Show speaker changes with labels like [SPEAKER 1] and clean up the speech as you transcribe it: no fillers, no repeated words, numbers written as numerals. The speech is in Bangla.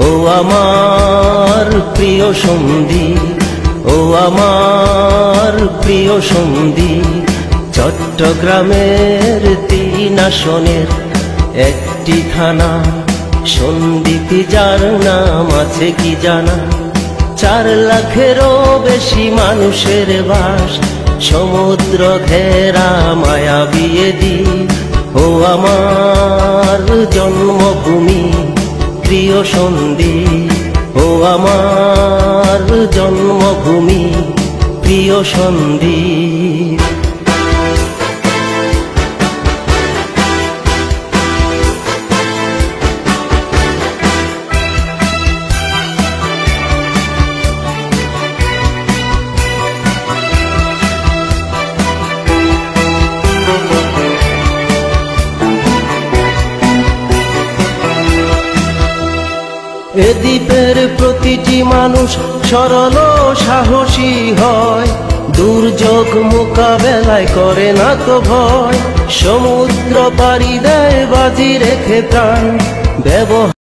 [SPEAKER 1] ও আমার প্রিয় সঙ্গী, ও আমার প্রিয় সঙ্গী, চট্টগ্রামের 3 আসনের একটি থানা সন্দ্বীপ, যার নাম আছে কি জানা? 4 লাখেরও বেশি মানুষের বাস, সমুদ্র ঘেরা মায়াবী দ্বীপ। ও আমার জন্মভূমি প্রিয় সন্দ্বীপ, ও আমার জন্মভূমি প্রিয় সন্দ্বীপ। এ দ্বীপের প্রতিটি মানুষ সরল সাহসী হয়, দুর্যোগ মোকাবেলায় করে না তো ভয়। সমুদ্র পাড়ি দেয় বাজি রেখে প্রাণ, ব্যবহার